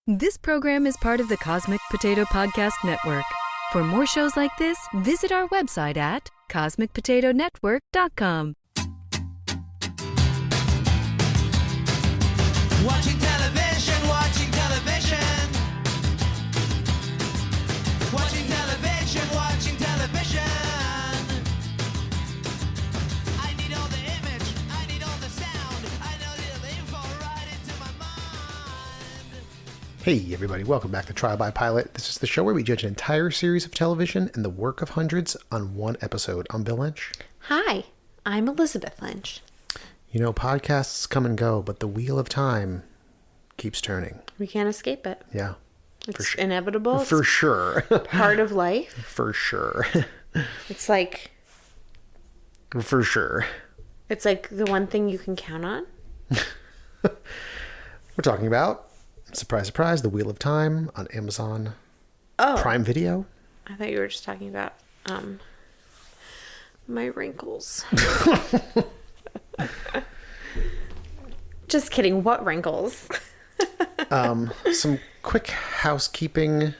This program is part of the Cosmic Potato Podcast Network. For more shows like this, visit our website at cosmicpotatonetwork.com. Watching television, watching television. Watching television, watching television. I need all the image, I need all the sound, I know the info right into my mind. Hey everybody, welcome back to Trial by Pilot. This is the show where we judge an entire series of television and the work of hundreds on one episode. I'm Bill Lynch. Hi, I'm Elizabeth Lynch. You know, podcasts come and go, but the wheel of time keeps turning. We can't escape it. Yeah. It's inevitable. For sure. Part of life. For sure. It's like For sure. it's like the one thing you can count on. We're talking about, surprise, surprise, The Wheel of Time on Amazon Prime Video. I thought you were just talking about my wrinkles. Just kidding. What wrinkles? Some quick housekeeping.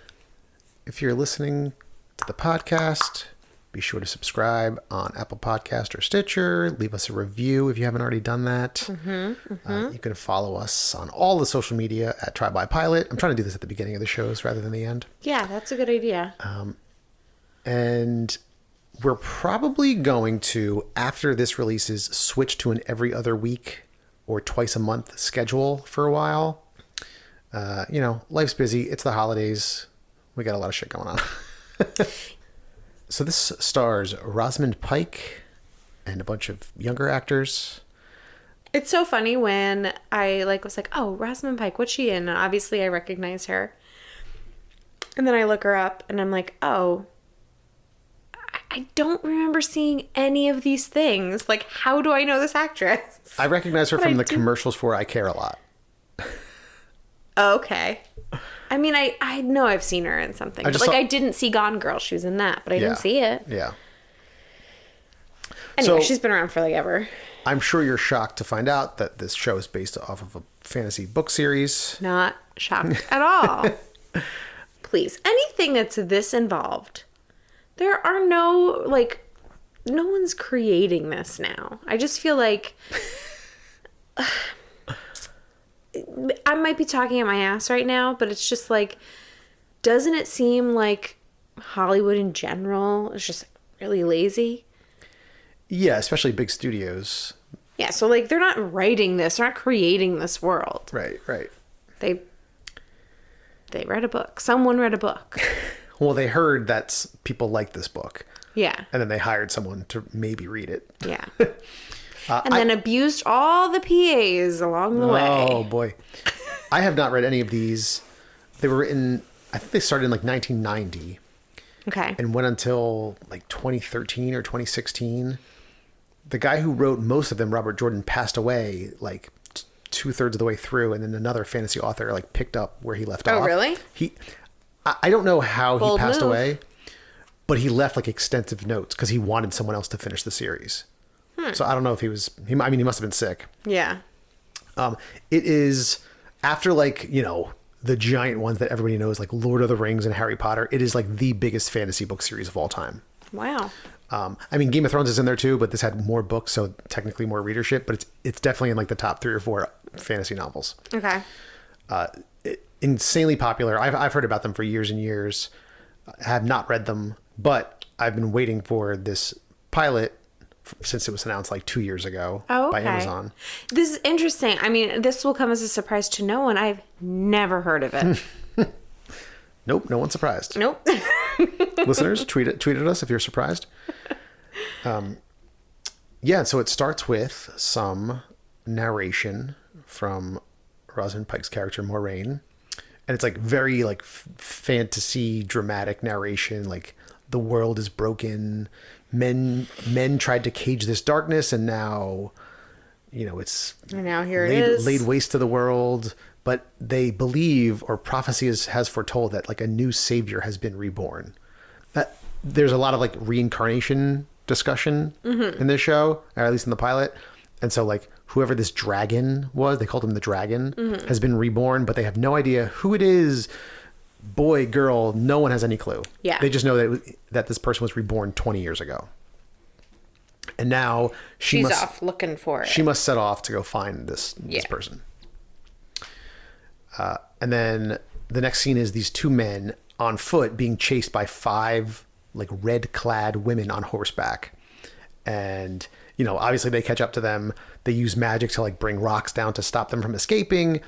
If you're listening to the podcast, be sure to subscribe on Apple Podcast or Stitcher. Leave us a review if you haven't already done that. You can follow us on all the social media at Try by Pilot. I'm trying to do this at the beginning of the shows rather than the end. Yeah, that's a good idea. And we're probably going to, after this releases, switch to an every other week or twice a month schedule for a while. You know, life's busy. It's the holidays. We got a lot of shit going on. So this stars Rosamund Pike and a bunch of younger actors. It's so funny when I was like, oh, Rosamund Pike, what's she in? And obviously I recognize her. And then I look her up and I'm like, oh, I don't remember seeing any of these things. Like, how do I know this actress? I recognize her from the commercials for I Care a Lot. Oh, okay. I mean, I know I've seen her in something. I didn't see Gone Girl. She was in that, but I didn't see it. Yeah. Anyway, So- she's been around for like ever. I'm sure you're shocked to find out that this show is based off of a fantasy book series. Not shocked at all. Please, anything that's this involved, there are no one's creating this now. I just feel like I might be talking at my ass right now, but it's just like, doesn't it seem like Hollywood in general is just really lazy? Yeah, especially big studios. Yeah, so like they're not writing this, they're not creating this world. Right. They read a book. Someone read a book. Well, they heard that people like this book. Yeah. And then they hired someone to maybe read it. Yeah. And then abused all the PAs along the way. Oh, boy. I have not read any of these. They were written, I think they started in like 1990 Okay. and went until like 2013 or 2016. The guy who wrote most of them, Robert Jordan, passed away like 2/3 of the way through, and then another fantasy author like picked up where he left off. Oh, really? I don't know how Bold he passed move. away, but he left like extensive notes because he wanted someone else to finish the series. So I don't know if he must have been sick. Yeah. It is after the giant ones that everybody knows, like Lord of the Rings and Harry Potter. It is like the biggest fantasy book series of all time. Wow. Game of Thrones is in there too, but this had more books, so technically more readership, but it's definitely in like the top 3 or 4 fantasy novels. Okay. Insanely popular. I've heard about them for years and years. I have not read them, but I've been waiting for this pilot since it was announced like 2 years ago by Amazon. This is interesting. I mean, this will come as a surprise to no one. I've never heard of it. Nope, no one's surprised. Nope. Listeners, tweet at us if you're surprised. So it starts with some narration from Rosamund Pike's character Moraine, and it's like very like fantasy dramatic narration, like the world is broken, men tried to cage this darkness, and now it's And now here it is. laid waste to the world. But they believe, or prophecy has foretold, that like a new savior has been reborn. There's a lot of like reincarnation discussion in this show, or at least in the pilot. And so, like, whoever this dragon was, they called him the dragon, has been reborn, but they have no idea who it is. Boy, girl, no one has any clue. Yeah. They just know that this person was reborn 20 years ago. And now She's off looking for it. she must set off to go find this person. And then the next scene is these two men on foot being chased by 5 like red-clad women on horseback. And, you know, obviously they catch up to them. They use magic to like bring rocks down to stop them from escaping.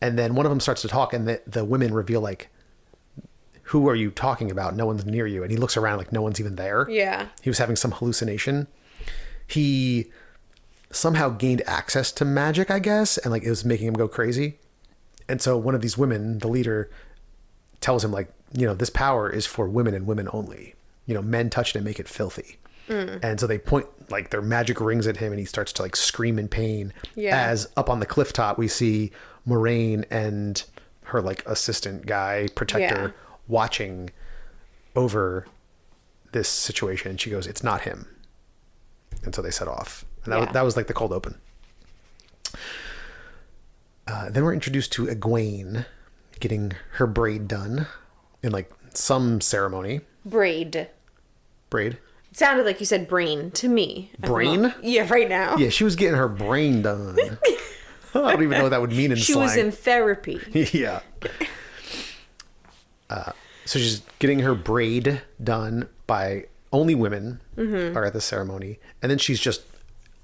And then one of them starts to talk, and the women reveal, like, who are you talking about? No one's near you. And he looks around like no one's even there. Yeah. He was having some hallucination. He somehow gained access to magic, I guess, and like it was making him go crazy. And so one of these women, the leader, tells him, like, you know, this power is for women and women only. You know, men touch it and make it filthy. And so they point like their magic rings at him, and he starts to like scream in pain. Yeah. As up on the cliff top, we see Moraine and her like assistant guy, protector, watching over this situation. She goes, "It's not him." And so they set off. And that was like the cold open. Then we're introduced to Egwene getting her braid done in like some ceremony. Braid. Braid. It sounded like you said brain to me. I don't Brain? know. Yeah, right now. Yeah, she was getting her brain done. I don't even know what that would mean in She slang. was in therapy. Yeah. So she's getting her braid done by only women are at the ceremony. And then she's just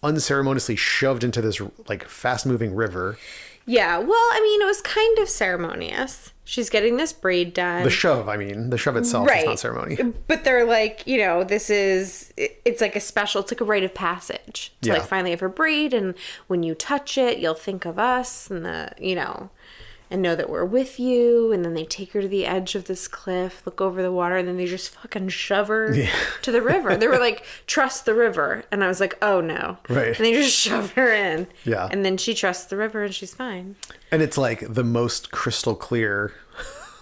unceremoniously shoved into this like fast moving river. Yeah, well, I mean, it was kind of ceremonious. She's getting this braid done. The shove itself is not ceremony. But they're like, you know, it's like a special, it's like a rite of passage to like finally have her braid. And when you touch it, you'll think of us and and know that we're with you. And then they take her to the edge of this cliff, look over the water, and then they just fucking shove her to the river. They were like, trust the river. And I was like, oh no. Right. And they just shoved her in. Yeah. And then she trusts the river and she's fine. And it's like the most crystal clear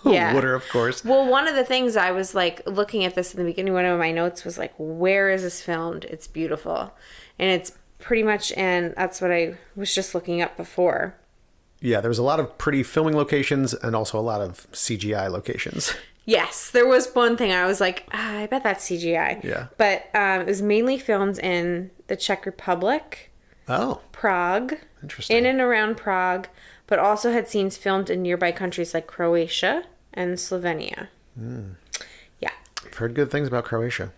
Yeah. water, of course. Well, one of the things I was like looking at this in the beginning, one of my notes was like, where is this filmed? It's beautiful. And it's pretty much, and that's what I was just looking up before. Yeah, there was a lot of pretty filming locations and also a lot of CGI locations. Yes, there was one thing I was like, I bet that's CGI. Yeah. But it was mainly filmed in the Czech Republic, Oh, Prague, interesting. in and around Prague, but also had scenes filmed in nearby countries like Croatia and Slovenia. Yeah. I've heard good things about Croatia.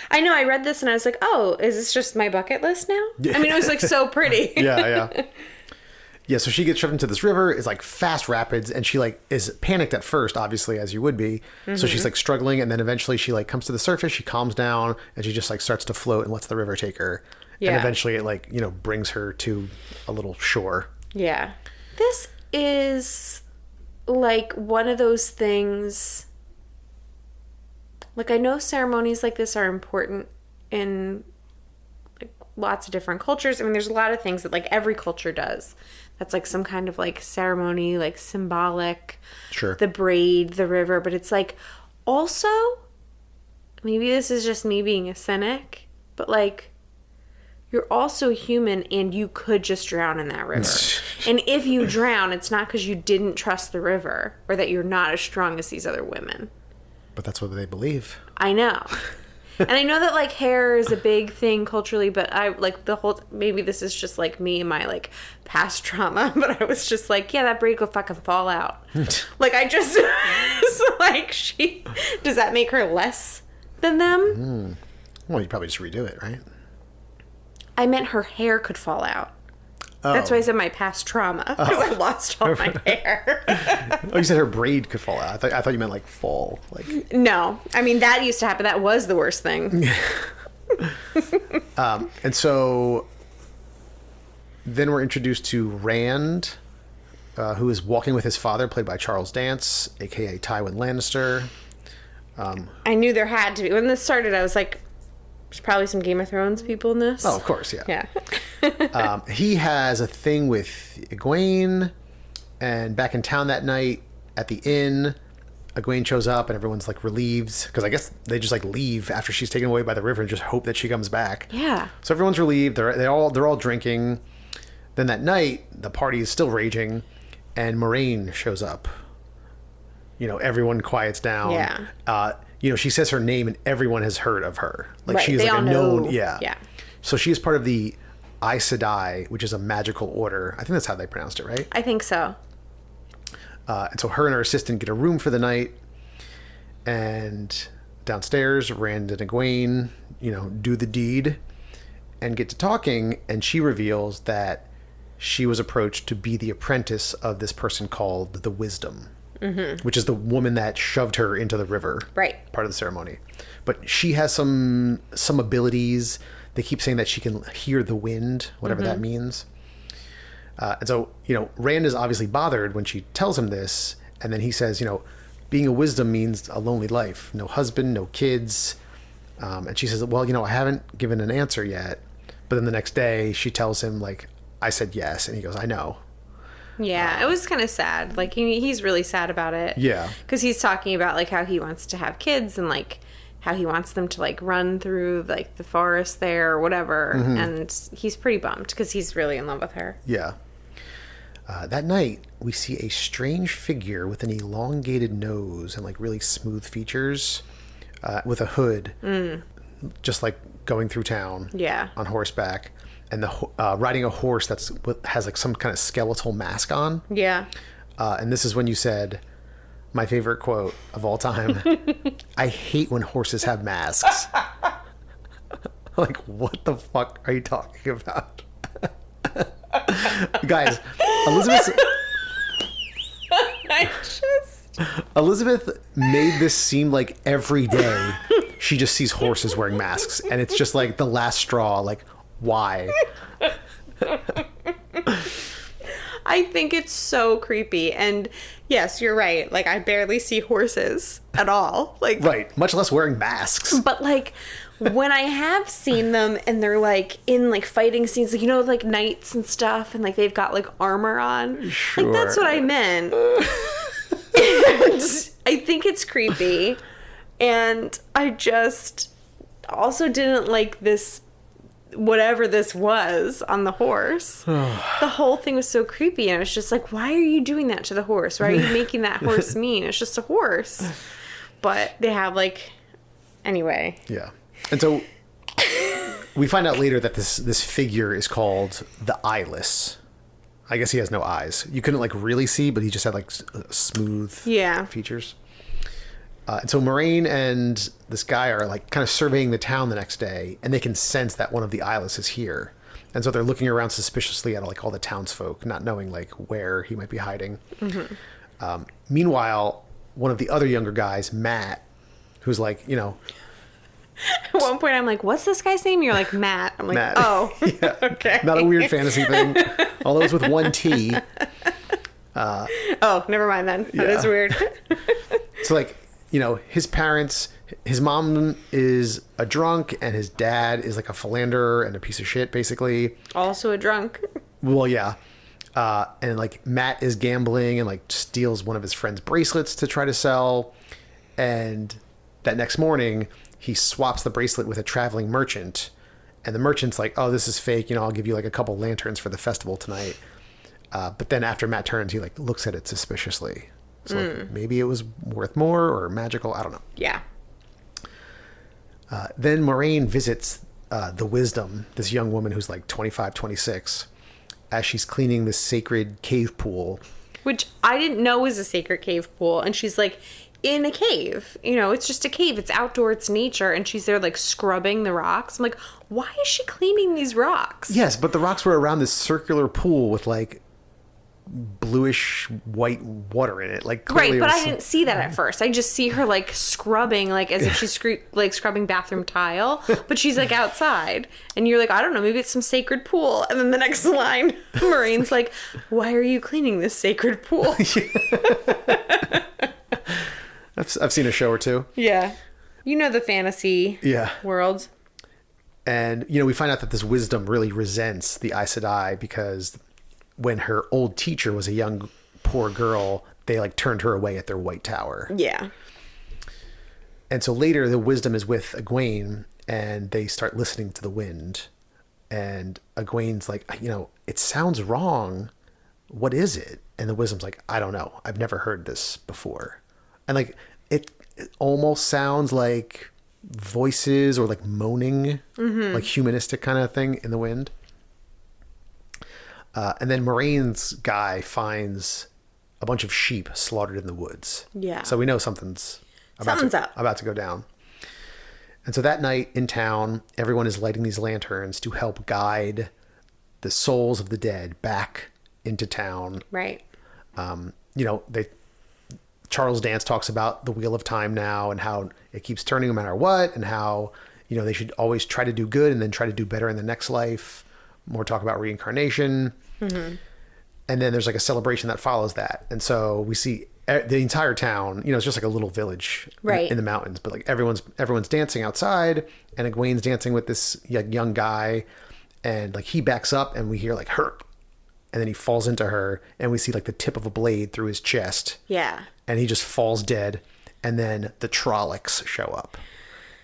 I know, I read this and I was like, oh, is this just my bucket list now? I mean, it was like so pretty. Yeah. Yeah, so she gets shoved into this river. It's like fast rapids, and she like is panicked at first, obviously, as you would be. So she's like struggling, and then eventually she like comes to the surface. She calms down, and she just like starts to float and lets the river take her. Yeah. And eventually it like, you know, brings her to a little shore. Yeah. This is like one of those things. Like, I know ceremonies like this are important in like lots of different cultures. I mean, there's a lot of things that like every culture does. That's like some kind of like ceremony, like symbolic. Sure. The braid, the river. But it's like also, maybe this is just me being a cynic, but like, you're also human and you could just drown in that river. And if you drown, it's not because you didn't trust the river or that you're not as strong as these other women. But that's what they believe. I know. And I know that like hair is a big thing culturally, but I like the whole, maybe this is just like me and my like past trauma, but I was just like, yeah, that braid could fucking fall out. Like I just, so like does that make her less than them? Well, you probably just redo it, right? I meant her hair could fall out. That's why I said my past trauma, because I lost all my hair. Oh, you said her braid could fall out. I thought you meant like fall. Like No. I mean, that used to happen. That was the worst thing. And so then we're introduced to Rand, who is walking with his father, played by Charles Dance, a.k.a. Tywin Lannister. I knew there had to be. When this started, I was like, there's probably some Game of Thrones people in this. Oh, of course, yeah. Yeah. He has a thing with Egwene, and back in town that night at the inn, Egwene shows up and everyone's like relieved because I guess they just like leave after she's taken away by the river and just hope that she comes back. Yeah. So everyone's relieved. They're all drinking. Then that night, the party is still raging, and Moraine shows up. Everyone quiets down. Yeah. She says her name and everyone has heard of her. Like Right, she is they like all a known. know. Yeah. Yeah. So she is part of the Aes Sedai, which is a magical order. I think that's how they pronounced it, right? I think so. And so her and her assistant get a room for the night. And downstairs, Rand and Egwene, do the deed and get to talking. And she reveals that she was approached to be the apprentice of this person called the Wisdom, which is the woman that shoved her into the river. Right. Part of the ceremony. But she has some abilities. They keep saying that she can hear the wind, whatever that means. And so, Rand is obviously bothered when she tells him this. And then he says, being a wisdom means a lonely life. No husband, no kids. And she says, well, I haven't given an answer yet. But then the next day she tells him, like, I said yes. And he goes, I know. Yeah, it was kind of sad. Like, he's really sad about it. Yeah. Because he's talking about, like, how he wants to have kids and, like, how he wants them to, like, run through, like, the forest there or whatever. And he's pretty bummed because he's really in love with her. Yeah. That night, we see a strange figure with an elongated nose and, like, really smooth features with a hood. Just, like, going through town. Yeah. On horseback. And riding a horse has like some kind of skeletal mask on. Yeah. And this is when you said, my favorite quote of all time, I hate when horses have masks. Like, what the fuck are you talking about? Guys, Elizabeth made this seem like every day she just sees horses wearing masks. And it's just like the last straw, like, why? I think it's so creepy. And yes, you're right. Like, I barely see horses at all. Like, right. Much less wearing masks. but like when I have seen them and they're like in like fighting scenes, like, like knights and stuff, and like they've got like armor on. Sure. Like, that's what I meant. And I think it's creepy. And I just also didn't like this, whatever this was on the horse. The whole thing was so creepy, and it was just like, why are you doing that to the horse? Why are you making that horse mean? It's just a horse. But they have like, anyway. Yeah. And so we find out later that this figure is called the Eyeless. I guess he has no eyes. You couldn't like really see, but he just had like smooth features. And so Moraine and this guy are like kind of surveying the town the next day, and they can sense that one of the Eyeless is here. And so they're looking around suspiciously at like all the townsfolk, not knowing like where he might be hiding. Meanwhile, one of the other younger guys, Matt, who's like, At one point I'm like, what's this guy's name? You're like, Matt. I'm like, Matt. oh, yeah, okay. Not a weird fantasy thing. Although it's with one T. Oh, never mind then. That is weird. So like, his parents, his mom is a drunk and his dad is like a philanderer and a piece of shit, basically. Also a drunk. Well, yeah. And like Matt is gambling and like steals one of his friend's bracelets to try to sell. And that next morning he swaps the bracelet with a traveling merchant. And the merchant's like, oh, this is fake. I'll give you like a couple lanterns for the festival tonight. But then after Matt turns, he like looks at it suspiciously. So like, maybe it was worth more or magical. I don't know. Yeah. Then Moraine visits the Wisdom, this young woman who's like 25, 26, as she's cleaning this sacred cave pool. Which I didn't know was a sacred cave pool. And she's like in a cave. It's just a cave. It's outdoor. It's nature. And she's there like scrubbing the rocks. I'm like, why is she cleaning these rocks? Yes, but the rocks were around this circular pool with like bluish white water in it. Like, right, but I didn't see that at first. I just see her like scrubbing, like as if she's scrubbing bathroom tile, but she's like outside, and you're like, I don't know, maybe it's some sacred pool. And then the next line, Moraine's like, why are you cleaning this sacred pool? I've seen a show or two. Yeah, the fantasy world. And we find out that this Wisdom really resents the Aes Sedai because when her old teacher was a young poor girl, they like turned her away at their White Tower. Yeah. And so later the wisdom is with Egwene and they start listening to the wind. And Egwene's like, it sounds wrong. What is it? And the wisdom's like, I don't know. I've never heard this before. And like, it almost sounds like voices or like moaning, like humanistic kind of thing in the wind. And then Moraine's guy finds a bunch of sheep slaughtered in the woods. Yeah. So we know something's about to go down. And so that night in town, everyone is lighting these lanterns to help guide the souls of the dead back into town. Right. Charles Dance talks about the wheel of time now and how it keeps turning no matter what, and how, they should always try to do good and then try to do better in the next life. More talk about reincarnation. Mm-hmm. And then there's like a celebration that follows that. And so we see the entire town, it's just like a little village right. in the mountains, but like everyone's dancing outside, and Egwene's dancing with this young guy, and like he backs up and we hear like hurt, and then he falls into her and we see like the tip of a blade through his chest. Yeah. And he just falls dead. And then the Trollocs show up.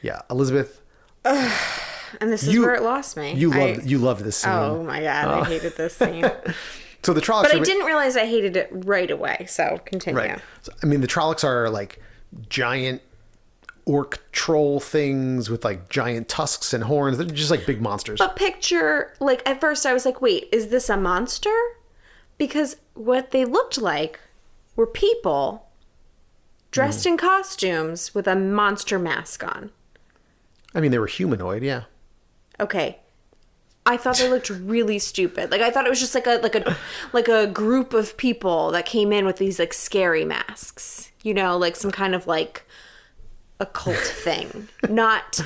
Yeah. Elizabeth. And this is where it lost me. You loved this scene. Oh my God. I hated this scene. So the Trollocs. But I didn't realize I hated it right away. So continue. Right. So, the Trollocs are like giant orc troll things with like giant tusks and horns. They're just like big monsters. But picture, like at first I was like, wait, is this a monster? Because what they looked like were people dressed in costumes with a monster mask on. They were humanoid, yeah. Okay. I thought they looked really stupid. Like I thought it was just like a group of people that came in with these like scary masks. Like some kind of like occult thing, not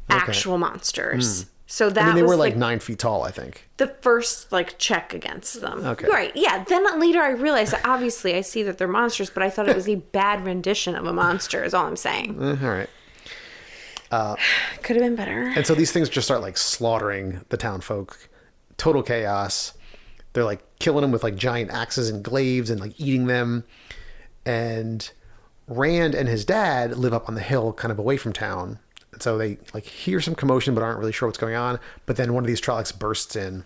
actual monsters. So that they was were like 9 feet tall, I think. The first like check against them. Okay. Right. Yeah. Then later I realized that obviously I see that they're monsters, but I thought it was a bad rendition of a monster is all I'm saying. All right. Could have been better. And so these things just start like slaughtering the town folk. Total chaos. They're like killing them with like giant axes and glaives and like eating them. And Rand and his dad live up on the hill kind of away from town. And so they like hear some commotion but aren't really sure what's going on. But then one of these Trollocs bursts in,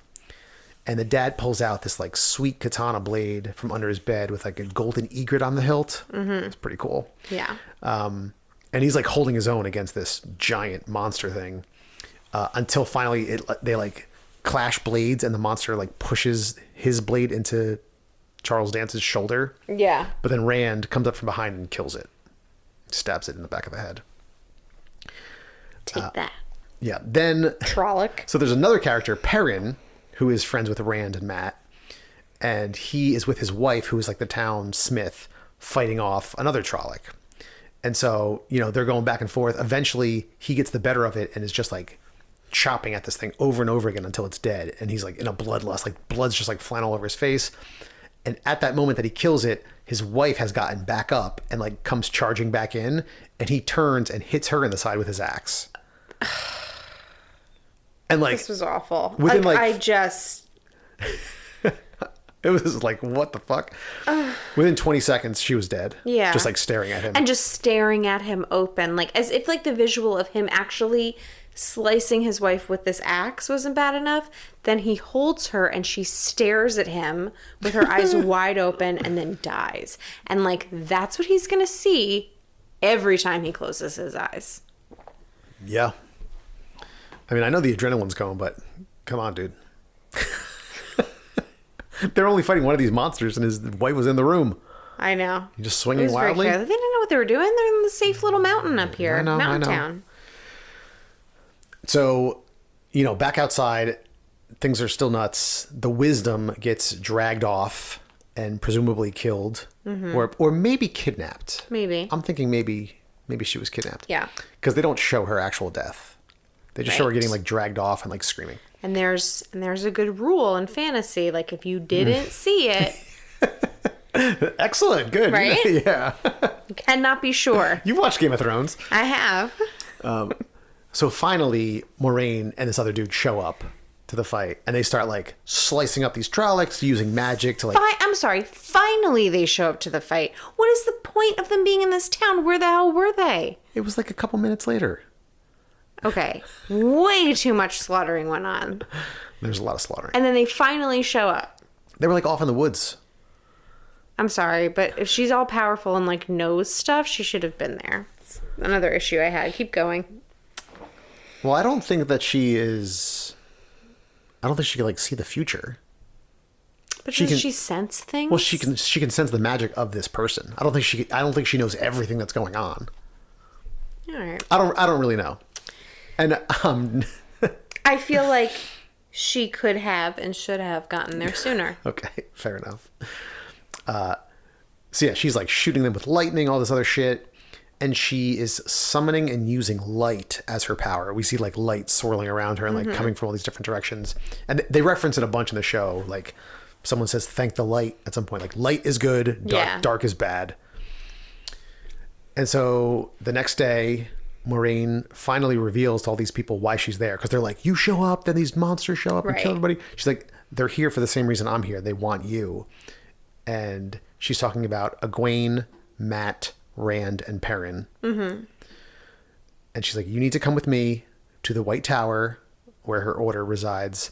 and the dad pulls out this like sweet katana blade from under his bed with like a golden egret on the hilt. Mm-hmm. It's pretty cool. Yeah. And he's like holding his own against this giant monster thing until finally they like clash blades, and the monster like pushes his blade into Charles Dance's shoulder. Yeah. But then Rand comes up from behind and kills it. Stabs it in the back of the head. Take that. Yeah. Then Trolloc. So there's another character, Perrin, who is friends with Rand and Matt. And he is with his wife, who is like the town smith, fighting off another Trolloc. And so, they're going back and forth. Eventually, he gets the better of it and is just like chopping at this thing over and over again until it's dead. And he's like in a bloodlust, like blood's just like flying all over his face. And at that moment that he kills it, his wife has gotten back up and like comes charging back in. And he turns and hits her in the side with his axe. And like, this was awful. Within it was like, what the fuck? Within 20 seconds, she was dead. Yeah. Just like staring at him. And just staring at him open. Like as if like the visual of him actually slicing his wife with this axe wasn't bad enough. Then he holds her and she stares at him with her eyes wide open and then dies. And like, that's what he's going to see every time he closes his eyes. Yeah. I know the adrenaline's going, but come on, dude. They're only fighting one of these monsters, and his wife was in the room. I know. You're just swinging wildly. They didn't know what they were doing. They're in the safe little mountain up here. I know. Town. So, back outside, things are still nuts. The wisdom gets dragged off and presumably killed, or maybe kidnapped. Maybe. I'm thinking maybe she was kidnapped. Yeah. Because they don't show her actual death. They just show her getting like dragged off and like screaming. And there's a good rule in fantasy, like if you didn't see it, excellent, good, right? Yeah. You cannot be sure. You've watched Game of Thrones. I have. So finally, Moraine and this other dude show up to the fight, and they start like slicing up these Trollocs using magic to like. I'm sorry. Finally, they show up to the fight. What is the point of them being in this town? Where the hell were they? It was like a couple minutes later. Okay. Way too much slaughtering went on. There's a lot of slaughtering. And then they finally show up. They were like off in the woods. I'm sorry, but if she's all powerful and like knows stuff, she should have been there. It's another issue I had. Keep going. Well, I don't think that she is. I don't think she can like see the future. But does she sense things? Well, she can sense the magic of this person. I don't think she knows everything that's going on. All right. I don't really know. And I feel like she could have and should have gotten there sooner. Okay, fair enough. So yeah, she's like shooting them with lightning, all this other shit. And she is summoning and using light as her power. We see like light swirling around her and like coming from all these different directions. And they reference it a bunch in the show. Like someone says, "Thank the light" at some point. Like light is good, dark is bad. And so the next day, Moraine finally reveals to all these people why she's there. Because they're like, you show up, then these monsters show up and kill everybody. She's like, they're here for the same reason I'm here. They want you. And she's talking about Egwene, Matt, Rand, and Perrin. Mm-hmm. And she's like, you need to come with me to the White Tower where her order resides.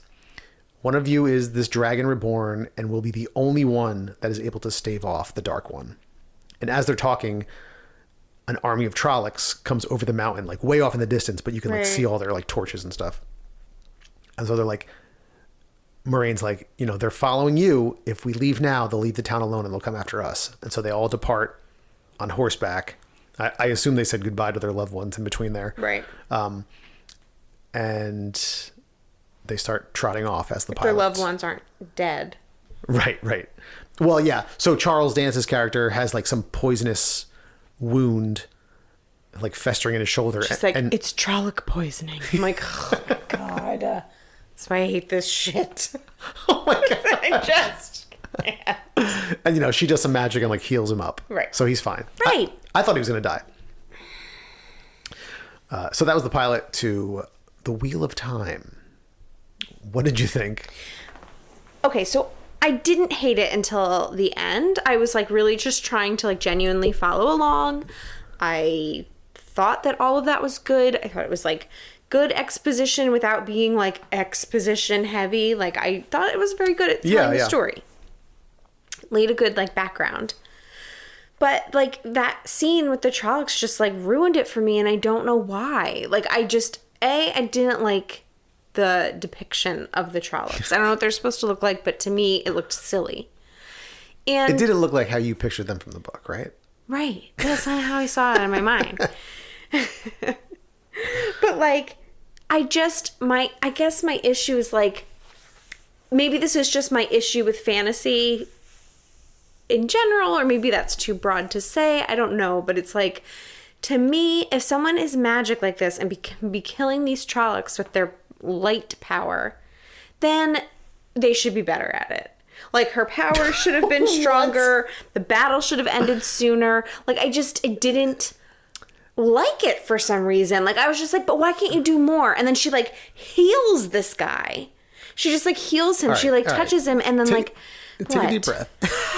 One of you is this dragon reborn and will be the only one that is able to stave off the Dark One. And as they're talking, an army of Trollocs comes over the mountain, like way off in the distance, but you can like see all their like torches and stuff. And so they're like, Moraine's like, they're following you. If we leave now, they'll leave the town alone and they'll come after us. And so they all depart on horseback. I assume they said goodbye to their loved ones in between there. Right. And they start trotting off as the pilots. Their loved ones aren't dead. Right. Well, yeah. So Charles Dance's character has like some poisonous wound like festering in his shoulder. She's like, it's Trolloc poisoning. I'm like, oh my God. That's why I hate this shit. Oh my God. I just can't. And she does some magic and like heals him up. Right. So he's fine. Right. I thought he was going to die. So that was the pilot to The Wheel of Time. What did you think? Okay, so I didn't hate it until the end. I was like really just trying to like genuinely follow along. I thought that all of that was good. I thought it was like good exposition without being like exposition heavy. Like I thought it was very good at telling the story. Laid a good like background. But like that scene with the Trollocs just like ruined it for me, and I don't know why. Like I didn't like the depiction of the Trollocs. I don't know what they're supposed to look like, but to me it looked silly. And it didn't look like how you pictured them from the book, right? Right. That's not how I saw it in my mind. But like I guess my issue is like, maybe this is just my issue with fantasy in general, or maybe that's too broad to say. I don't know, but it's like, to me, if someone is magic like this and can be killing these Trollocs with their light power, then they should be better at it. Like, her power should have been stronger. The battle should have ended sooner. Like, I didn't like it for some reason. Like, I was just like, but why can't you do more? And then she, like, heals this guy. She just, like, heals him. Right, she, like, touches him and then, like... Take a deep breath.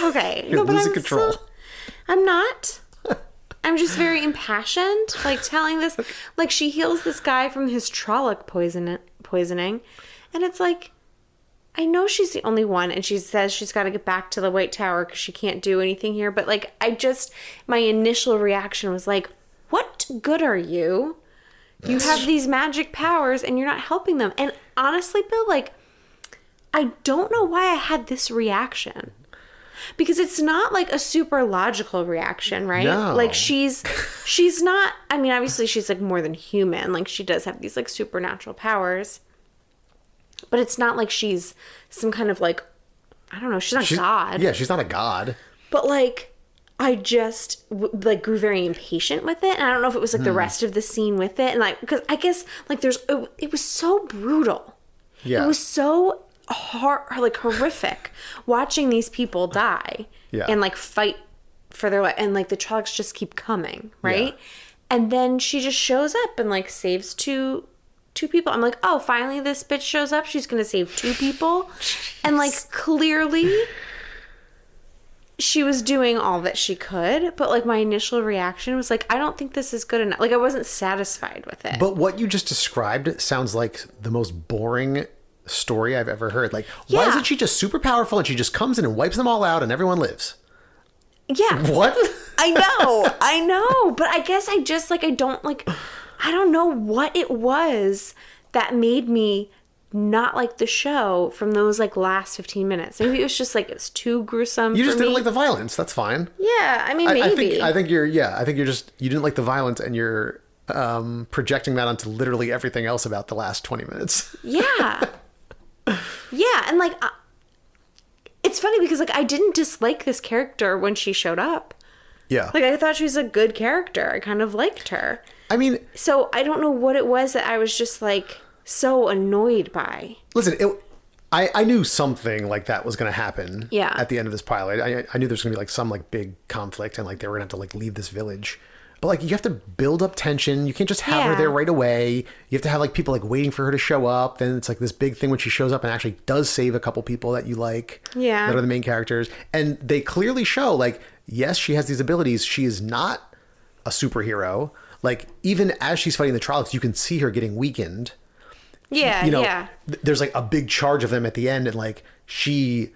Okay. You're losing control. I'm not. I'm just very impassioned, like telling this, like she heals this guy from his Trolloc poisoning, and it's like, I know she's the only one, and she says she's got to get back to the White Tower because she can't do anything here, but like, my initial reaction was like, what good are you? You have these magic powers and you're not helping them. And honestly, Bill, like, I don't know why I had this reaction. Because it's not like a super logical reaction, right? No. Like she's not, I mean, obviously she's like more than human. Like she does have these like supernatural powers. But it's not like she's some kind of like, I don't know, she's not God. Yeah, she's not a god. But like, I just like grew very impatient with it. And I don't know if it was like the rest of the scene with it. And like, because I guess like it was so brutal. Yeah. It was so like horrific watching these people die and like fight for their life, and like the Trollocs just keep coming, right? And then she just shows up and like saves two two people. I'm like, oh, finally this bitch shows up. She's going to save two people. And like, clearly she was doing all that she could. But like, my initial reaction was like, I don't think this is good enough. Like, I wasn't satisfied with it. But what you just described sounds like the most boring story I've ever heard. Like, why isn't she just super powerful and she just comes in and wipes them all out and everyone lives? Yeah. What? I know. But I guess I just like, I don't know what it was that made me not like the show from those like last 15 minutes. Maybe it was just like, it was too gruesome. You just didn't like the violence. That's fine. Yeah. I mean, maybe. I think you didn't like the violence and you're projecting that onto literally everything else about the last 20 minutes. Yeah. Yeah. And like, it's funny because like, I didn't dislike this character when she showed up. Yeah. Like, I thought she was a good character. I kind of liked her. I mean, so I don't know what it was that I was just like so annoyed by. Listen, I knew something like that was going to happen. Yeah. At the end of this pilot, I knew there was going to be like some like big conflict and like they were going to have to like leave this village. But like you have to build up tension. You can't just have her there right away. You have to have like people like waiting for her to show up. Then it's like this big thing when she shows up and actually does save a couple people that you like. Yeah. That are the main characters. And they clearly show like, yes, she has these abilities. She is not a superhero. Like even as she's fighting the Trollocs, you can see her getting weakened. Yeah, you know, yeah. There's like a big charge of them at the end, and like she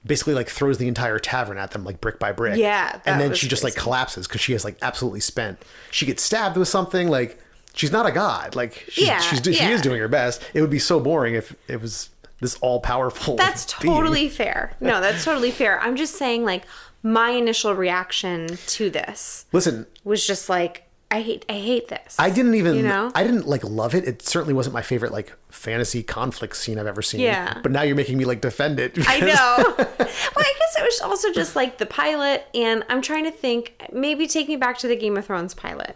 basically like throws the entire tavern at them like brick by brick. Yeah, and then she just like collapses because she has like absolutely spent. She gets stabbed with something. Like she's not a god. Like she is doing her best. It would be so boring if it was this all powerful. That's totally fair. No, that's totally fair. I'm just saying like my initial reaction to this was just like, I hate this. I didn't even, you know? I didn't like love it. It certainly wasn't my favorite like fantasy conflict scene I've ever seen. Yeah. But now you're making me like defend it. I know. Well, I guess it was also just like the pilot, and I'm trying to think, maybe take me back to the Game of Thrones pilot.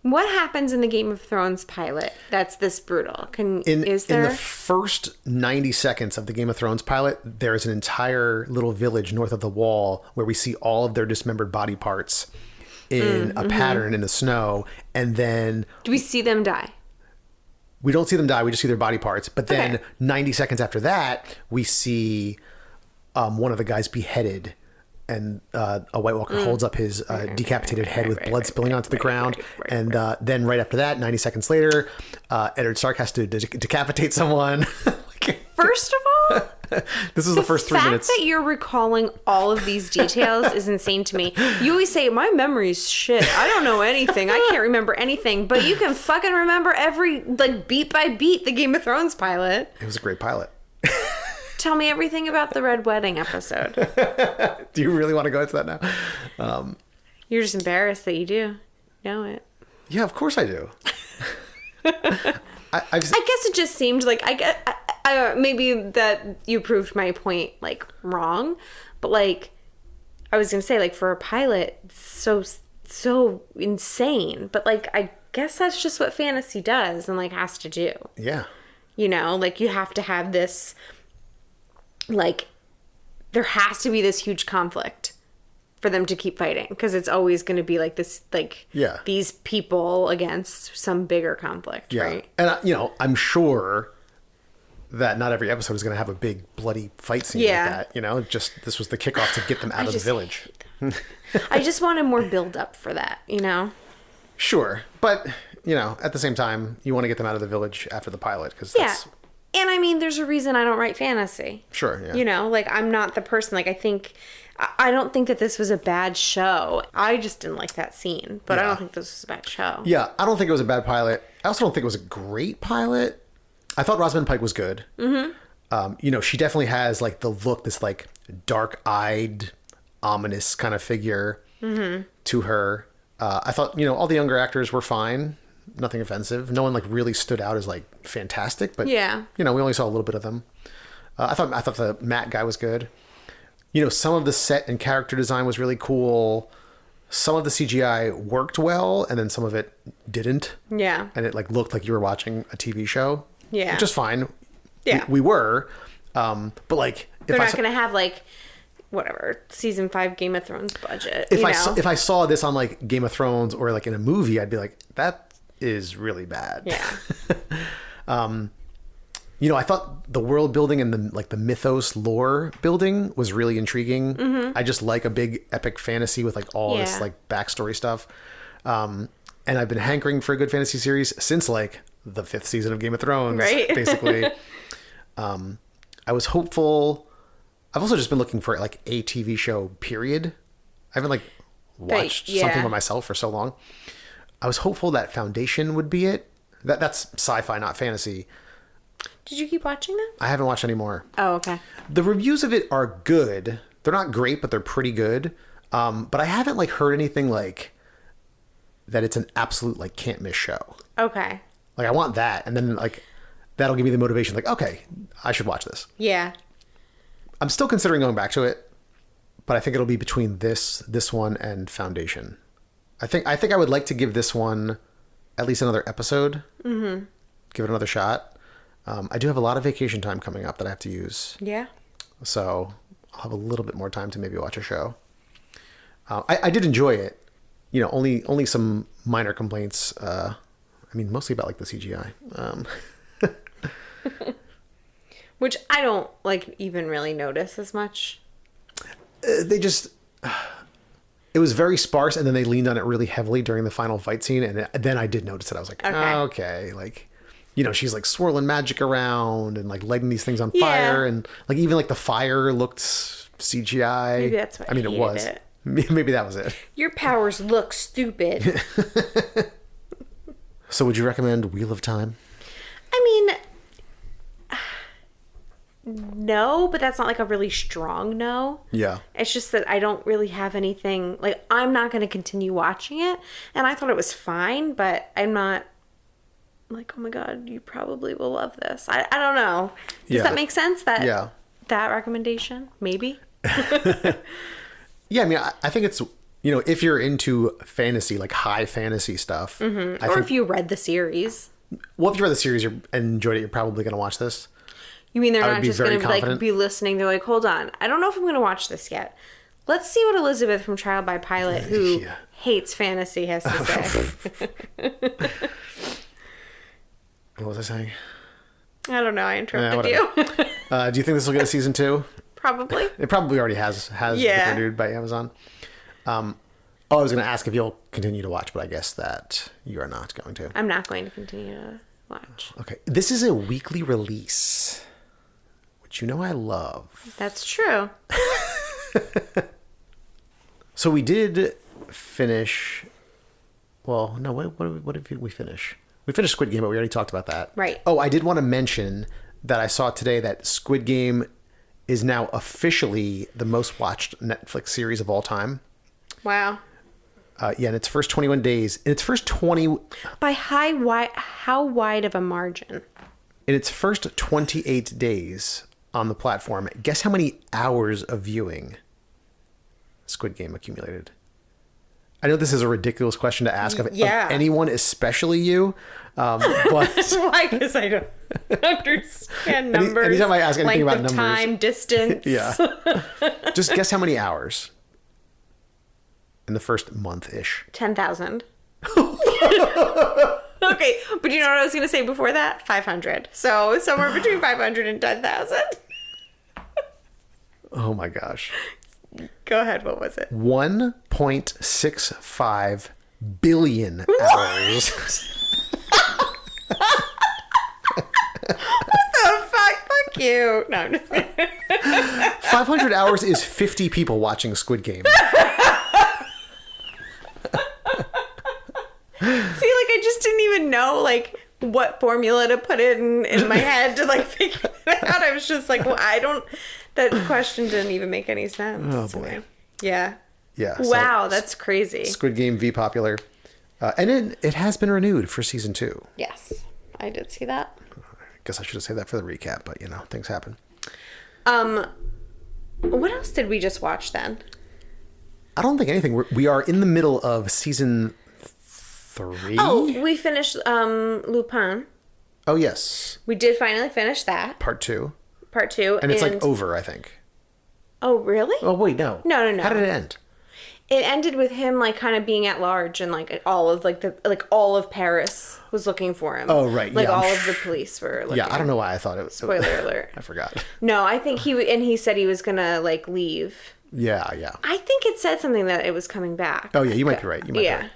What happens in the Game of Thrones pilot that's this brutal? In the first 90 seconds of the Game of Thrones pilot, there is an entire little village north of the wall where we see all of their dismembered body parts in a pattern in the snow, and then do we see them die? We don't see them die. We just see their body parts. But then 90 seconds after that, we see one of the guys beheaded, and a White Walker holds up his decapitated head with blood spilling onto the ground. And then right after that, 90 seconds later, Eddard Stark has to decapitate someone. First of all, this is the first 3 minutes. The fact that you're recalling all of these details is insane to me. You always say, my memory's shit. I don't know anything. I can't remember anything. But you can fucking remember every, like, beat by beat, the Game of Thrones pilot. It was a great pilot. Tell me everything about the Red Wedding episode. Do you really want to go into that now? You're just embarrassed that you do know it. Yeah, of course I do. I guess it just seemed like maybe that you proved my point like wrong, but like I was gonna say, like, for a pilot, so insane, but like I guess that's just what fantasy does and like has to do. Yeah, you know, like you have to have this, like there has to be this huge conflict for them to keep fighting, because it's always going to be like this, like these people against some bigger conflict, right? And you know, I'm sure that not every episode is going to have a big bloody fight scene like that. You know, just this was the kickoff to get them out of the village. I just wanted more build up for that, you know. Sure, but you know, at the same time, you want to get them out of the village after the pilot, because that's... And I mean, there's a reason I don't write fantasy. Sure, yeah. You know, like I'm not the person. Like I don't think that this was a bad show. I just didn't like that scene, but I don't think this was a bad show. Yeah, I don't think it was a bad pilot. I also don't think it was a great pilot. I thought Rosamund Pike was good. Mm-hmm. You know, she definitely has like the look, this like dark-eyed, ominous kind of figure to her. I thought, you know, all the younger actors were fine. Nothing offensive. No one like really stood out as like fantastic, but you know, we only saw a little bit of them. I thought the Matt guy was good. You know, some of the set and character design was really cool. Some of the CGI worked well, and then some of it didn't. Yeah. And it like looked like you were watching a TV show. Yeah. Which is fine. Yeah. We were. But like, they're not going to have like whatever season 5 Game of Thrones budget. If I saw this on like Game of Thrones or like in a movie, I'd be like, that is really bad. Yeah. I thought the world building and the mythos lore building was really intriguing. Mm-hmm. I just like a big epic fantasy with like all this like backstory stuff. And I've been hankering for a good fantasy series since like the 5th season of Game of Thrones, right? Basically. I was hopeful. I've also just been looking for like a TV show, period. I haven't like watched something by myself for so long. I was hopeful that Foundation would be it. That's sci-fi, not fantasy. Did you keep watching that? I haven't watched any more. Oh, okay. The reviews of it are good. They're not great, but they're pretty good. But I haven't like heard anything like that it's an absolute like can't miss show. Okay. Like I want that, and then like that'll give me the motivation. Like, okay, I should watch this. Yeah. I'm still considering going back to it, but I think it'll be between this one and Foundation. I think I would like to give this one at least another episode. Mm-hmm. Give it another shot. I do have a lot of vacation time coming up that I have to use. Yeah. So I'll have a little bit more time to maybe watch a show. I did enjoy it. Only some minor complaints. Mostly about like the CGI. Which I don't like even really notice as much. It was very sparse, and then they leaned on it really heavily during the final fight scene, and then I did notice it. I was like, okay. Like, she's like swirling magic around and like lighting these things on fire, and like even like the fire looked CGI. Maybe that's what it was. Maybe that was it. Your powers look stupid. So would you recommend Wheel of Time? No, but that's not like a really strong no. Yeah. It's just that I don't really have anything, like I'm not going to continue watching it, and I thought it was fine, but I'm not like, oh my god, you probably will love this. I don't know. Does that make sense? That recommendation? Maybe? Yeah, I think it's, if you're into fantasy, like high fantasy stuff. Mm-hmm. If you read the series. Well, if you read the series and enjoyed it, you're probably going to watch this. You mean they're not just going to like be listening? They're like, hold on, I don't know if I'm going to watch this yet. Let's see what Elizabeth from Trial by Pilot, who hates fantasy, has to say. What was I saying? I don't know. I interrupted you. Do you think this will get a season 2? Probably. It probably already has been renewed by Amazon. I was going to ask if you'll continue to watch, but I guess that you are not going to. I'm not going to continue to watch. Okay. This is a weekly release, which I love. That's true. So we did finish... Well, no, what did we finish? We finished Squid Game, but we already talked about that. Right. Oh, I did want to mention that I saw today that Squid Game is now officially the most watched Netflix series of all time. Wow. In its first 21 days. In its first 20... By how wide of a margin? In its first 28 days on the platform, guess how many hours of viewing Squid Game accumulated? I know this is a ridiculous question to ask of anyone, especially you. But why? Because I don't understand numbers. Anytime I ask anything about numbers, time, distance. Yeah. Just guess how many hours in the first month-ish. 10,000. Okay, but you know what I was going to say before that? 500. So somewhere between 500 and 10,000. Oh my gosh. Go ahead. What was it? 1.65 billion hours. What the fuck? Fuck you. No, I'm just kidding. 500 hours is 50 people watching Squid Game. See, like, I just didn't even know, like, what formula to put in my head to, like, figure it out. I was just like, well, that question didn't even make any sense. Oh, boy. Yeah. Yeah. Wow, so that's crazy. Squid Game V popular. And it has been renewed for season 2. Yes, I did see that. I guess I should have said that for the recap, but, things happen. What else did we just watch then? I don't think anything. We are in the middle of season 3. Oh, we finished Lupin. Oh, yes. We did finally finish that. Part 2. And it's like over, I think. Oh, really? Oh, wait, no. No. How did it end? It ended with him like kind of being at large, and like all of all of Paris was looking for him. Oh, right. Like Yeah, all of the police were looking. Yeah, I don't know why I thought it was. Spoiler alert. I forgot. No, I think he said he was gonna like leave. Yeah. I think it said something that it was coming back. Oh yeah, you might be right. You might be right.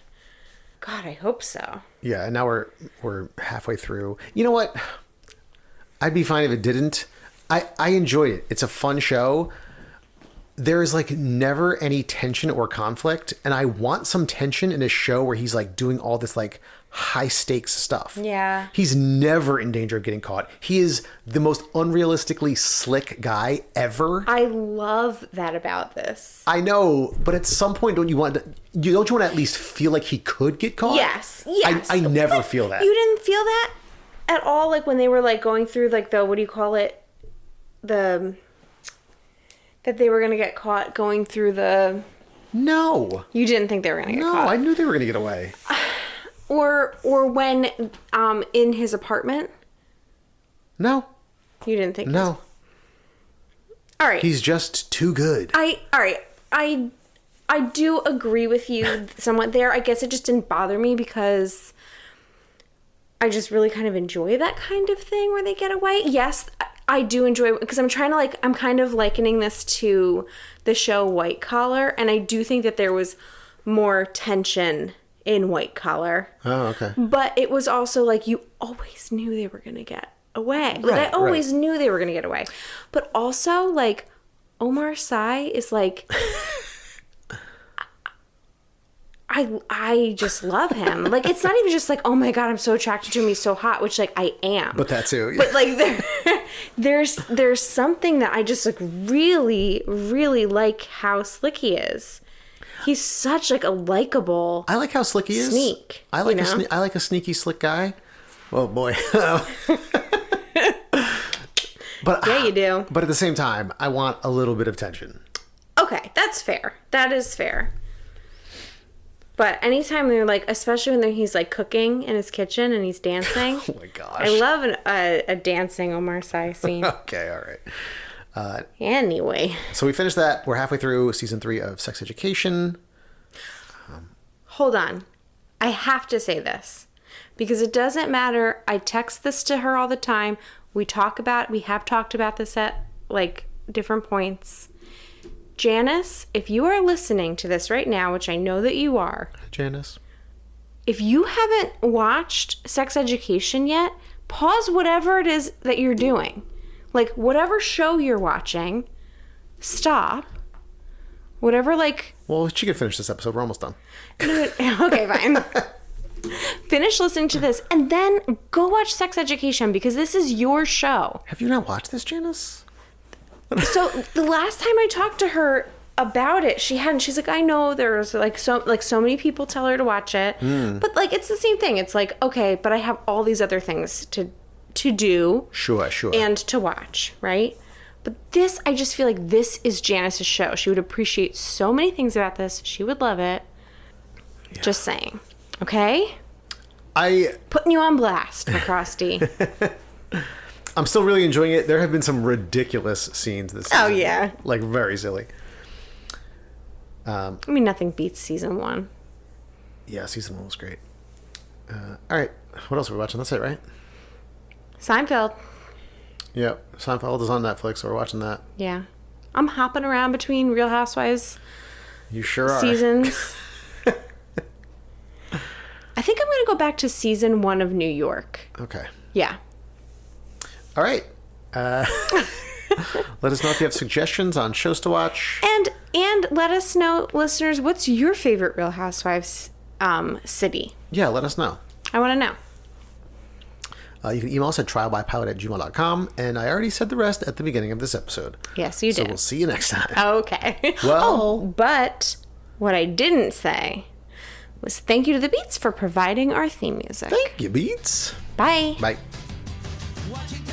God, I hope so. Yeah, and now we're halfway through. You know what? I'd be fine if it didn't. I enjoyed it. It's a fun show. There is like never any tension or conflict, and I want some tension in a show where he's like doing all this like high stakes stuff. Yeah. He's never in danger of getting caught. He is the most unrealistically slick guy ever. I love that about this. I know, but at some point, don't you want to at least feel like he could get caught? Yes. I never feel that. You didn't feel that at all, like when they were like going through like the, what do you call it? That they were going to get caught going through the... No. You didn't think they were going to get caught? No, I knew they were going to get away. Or when in his apartment? No. You didn't think... No. All right. He's just too good. All right. I do agree with you somewhat there. I guess it just didn't bother me because I just really kind of enjoy that kind of thing where they get away. Yes, I do enjoy it because I'm kind of likening this to the show White Collar, and I do think that there was more tension in White Collar. Oh, okay. But it was also like you always knew they were going to get away. Like I always knew they were going to get away. But also like Omar Sy is like I just love him. Like, it's not even just like, oh my God, I'm so attracted to him, he's so hot, which like I am. But that too. Yeah. But like there's something that I just like really, really like how slick he is. He's such like a likable. I like how slick he is. Sneak. I like I like a sneaky slick guy. Oh boy. But yeah, you do. But at the same time, I want a little bit of tension. Okay, that's fair. That is fair. But anytime they're like, especially when he's like cooking in his kitchen and he's dancing. Oh my gosh. I love a dancing Omar Sy scene. Okay, all right. Anyway. So we finished that. We're halfway through season 3 of Sex Education. Hold on. I have to say this. Because it doesn't matter. I text this to her all the time. We have talked about this at like different points. Janice, if you are listening to this right now, which I know that you are. Janice. If you haven't watched Sex Education yet, pause whatever it is that you're doing. Like, whatever show you're watching, stop. Whatever, like... Well, she could finish this episode. We're almost done. Okay, fine. Finish listening to this, and then go watch Sex Education, because this is your show. Have you not watched this, Janice? So the last time I talked to her about it, she hadn't. She's like, I know there's like so many people tell her to watch it, but like it's the same thing. It's like, okay, but I have all these other things to do, Sure. and to watch, right? But this, I just feel like this is Janice's show. She would appreciate so many things about this. She would love it. Yeah. Just saying, okay? Putting you on blast, McCrosty. I'm still really enjoying it. There have been some ridiculous scenes this season. Oh, yeah. Like, very silly. I mean, nothing beats season 1. Yeah, season 1 was great. All right. What else are we watching? That's it, right? Seinfeld. Yep. Seinfeld is on Netflix, so we're watching that. Yeah. I'm hopping around between Real Housewives You sure are. seasons. I think I'm going to go back to season 1 of New York. Okay. Yeah. All right. Let us know if you have suggestions on shows to watch. And let us know, listeners, what's your favorite Real Housewives city? Yeah, let us know. I want to know. You can email us at trialbypilot@gmail.com, and I already said the rest at the beginning of this episode. Yes, you So did. we'll see you next time. Okay. Well... but what I didn't say was thank you to the Beats for providing our theme music. Thank you, Beats. Bye. Bye. Watching